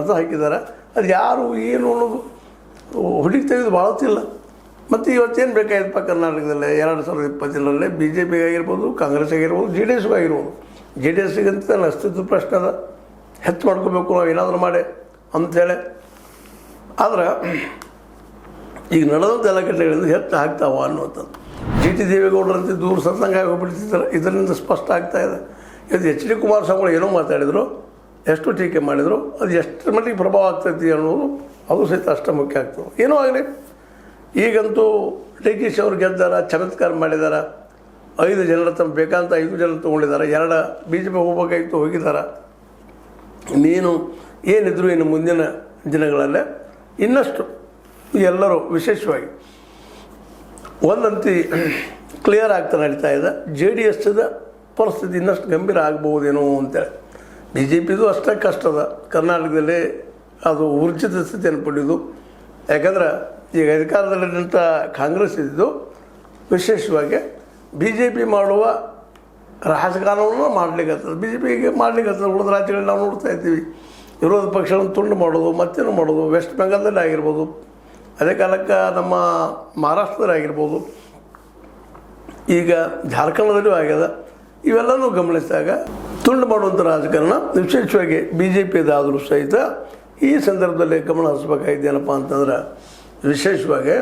ಕಡ್ತ ಹಾಕಿದ್ದಾರೆ. ಅದು ಯಾರು ಏನು ಅನ್ನೋದು ಹುಡುಕಿ ತೆಗೆದು ಭಾಳತ್ತಿಲ್ಲ. ಮತ್ತು ಇವತ್ತೇನು ಬೇಕಾಗಿತ್ತಪ್ಪ ಕರ್ನಾಟಕದಲ್ಲಿ 2020 ಬಿ ಜೆ ಪಿಗೆ ಆಗಿರ್ಬೋದು, ಕಾಂಗ್ರೆಸ್ ಆಗಿರ್ಬೋದು, ಜೆ ಡಿ ಎಸ್ಗೂ ಆಗಿರ್ಬೋದು. ಜೆ ಡಿ ಎಸ್ಸಿಗಂತ ನನ್ನ ಅಸ್ತಿತ್ವ ಪ್ರಶ್ನೆ ಅದ, ಹೆಚ್ಚು ಮಾಡ್ಕೋಬೇಕು ನಾವು ಏನಾದರೂ ಮಾಡಿ ಅಂಥೇಳಿ. ಆದ್ರೆ ಈಗ ನಡೆದಂಥ ಎಲ್ಲ ಘಟನೆಗಳಿಂದ ಹೆಚ್ಚು ಆಗ್ತಾವ ಅನ್ನುವಂಥದ್ದು. ಜಿ ಟಿ ದೇವೇಗೌಡರಂತೆ ದೂರ ಸತ್ಸಂಗ ಹೋಗ್ಬಿಡ್ತಿದ್ದಾರೆ. ಇದರಿಂದ ಸ್ಪಷ್ಟ ಆಗ್ತಾ ಇದೆ. ಇದು ಎಚ್ ಡಿ ಕುಮಾರಸ್ವಾಮಿಗಳು ಏನೋ ಮಾತಾಡಿದರು, ಎಷ್ಟು ಟೀಕೆ ಮಾಡಿದರು, ಅದು ಎಷ್ಟರ ಮಟ್ಟಿಗೆ ಪ್ರಭಾವ ಆಗ್ತೈತಿ ಅನ್ನೋದು ಅದು ಸಹಿತ ಅಷ್ಟೇ ಮುಖ್ಯ ಆಗ್ತದೆ. ಏನೋ ಆಗಲಿ, ಈಗಂತೂ ಡಿ ಕೆ ಶಿ ಅವ್ರು ಗೆದ್ದಾರ, ಚಮತ್ಕಾರ ಮಾಡಿದ್ದಾರೆ. 5 ಜನರ ತಮ್ಮ ಬೇಕಂತ 5 ಜನ ತೊಗೊಂಡಿದ್ದಾರೆ. 2 ಬಿ ಜೆ ಪಿ ಹೋಗ್ಬೇಕಾಗಿತ್ತು, ಹೋಗಿದ್ದಾರೆ. ನೀನು ಏನಿದ್ರು ಇನ್ನು ಮುಂದಿನ ದಿನಗಳಲ್ಲೇ ಇನ್ನಷ್ಟು ಎಲ್ಲರೂ ವಿಶೇಷವಾಗಿ ಒಂದಂತಿ ಕ್ಲಿಯರ್ ಆಗ್ತಾ ನಡೀತಾ ಇದೆ. ಜೆ ಡಿ ಎಸ್ದ ಪರಿಸ್ಥಿತಿ ಇನ್ನಷ್ಟು ಗಂಭೀರ ಆಗ್ಬೋದೇನೋ ಅಂತೇಳಿ. ಬಿ ಜೆ ಪಿದು ಅಷ್ಟೇ ಕಷ್ಟದ ಕರ್ನಾಟಕದಲ್ಲಿ ಅದು ಊರ್ಜಿತ ಸ್ಥಿತಿಯನ್ನು ಪಡೆಯೋದು. ಯಾಕಂದ್ರೆ ಈಗ ಅಧಿಕಾರದಲ್ಲಿದ್ದಂಥ ಕಾಂಗ್ರೆಸ್ ಇದ್ದು ವಿಶೇಷವಾಗಿ ಬಿ ಜೆ ಪಿ ಮಾಡುವ ರಾಜಕಾರಣವನ್ನು ಮಾಡಲಿಕ್ಕತ್ತದ, ಬಿ ಜೆ ಪಿಗೆ ಮಾಡಲಿಕ್ಕತ್ತದ. ಉಳಿದ ರಾಜ್ಯಗಳಲ್ಲಿ ನಾವು ನೋಡ್ತಾ ಇದ್ದೀವಿ, ವಿರೋಧ ಪಕ್ಷಗಳನ್ನು ತುಂಡು ಮಾಡೋದು, ಮತ್ತೇನು ಮಾಡೋದು. ವೆಸ್ಟ್ ಬೆಂಗಾಲ್ದಲ್ಲಿ ಆಗಿರ್ಬೋದು, ಅದೇ ಕಾಲಕ್ಕೆ ನಮ್ಮ ಮಹಾರಾಷ್ಟ್ರದಲ್ಲಿ ಆಗಿರ್ಬೋದು, ಈಗ ಜಾರ್ಖಂಡದಲ್ಲೂ ಆಗ್ಯದ. ಇವೆಲ್ಲನೂ ಗಮನಿಸಿದಾಗ ತುಂಡು ಮಾಡುವಂಥ ರಾಜಕಾರಣ ವಿಶೇಷವಾಗಿ ಬಿ ಜೆ ಪಿದಾದರೂ ಸಹಿತ ಈ ಸಂದರ್ಭದಲ್ಲಿ ಗಮನ ಹರಿಸ್ಬೇಕಾಗಿದೆ. ಏನಪ್ಪ ಅಂತಂದ್ರೆ ವಿಶೇಷವಾಗಿ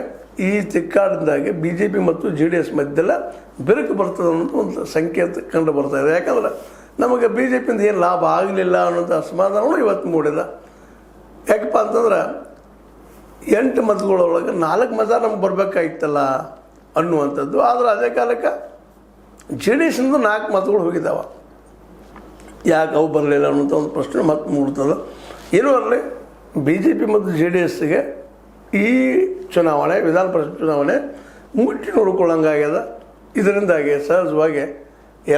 ಈ ತಿಕ್ಕಾಟದಿಂದಾಗಿ ಬಿ ಜೆ ಪಿ ಮತ್ತು ಜೆ ಡಿ ಎಸ್ ಮಧ್ಯೆಲ್ಲ ಬೆರಕು ಬರ್ತದೆ ಅನ್ನೋದು ಒಂದು ಸಂಕೇತ ಕಂಡು ಬರ್ತಾಯಿದೆ. ಯಾಕಂದ್ರೆ ನಮಗೆ ಬಿ ಜೆ ಪಿಯಿಂದ ಏನು ಲಾಭ ಆಗಲಿಲ್ಲ ಅನ್ನೋಂಥ ಅಸಮಾಧಾನಗಳು ಇವತ್ತು ಮೂಡಿದ. ಯಾಕಪ್ಪ ಅಂತಂದ್ರೆ 8 ಮತಗಳೊಳಗೆ 4 ಮತ ನಮ್ಗೆ ಬರಬೇಕಾಗಿತ್ತಲ್ಲ ಅನ್ನುವಂಥದ್ದು. ಆದರೆ ಅದೇ ಕಾಲಕ್ಕೆ ಜೆ ಡಿ ಎಸ್ಸಿಂದ 4 ಮತಗಳು ಹೋಗಿದ್ದಾವೆ. ಯಾಕೆ ಅವು ಬರಲಿಲ್ಲ ಅನ್ನೋಂಥ ಒಂದು ಪ್ರಶ್ನೆ ಮತ್ತೆ ಮೂಡ್ತದೆ. ಏನೂ ಅಲ್ಲೇ ಬಿ ಜೆ ಪಿ ಮತ್ತು ಜೆ ಡಿ ಎಸ್ಸಿಗೆ ಈ ಚುನಾವಣೆ, ವಿಧಾನ ಪರಿಷತ್ ಚುನಾವಣೆ ಮುಟ್ಟಿ ನೋಡ್ಕೊಳ್ಳಂಗಾಗ್ಯದ. ಇದರಿಂದಾಗಿ ಸಹಜವಾಗಿ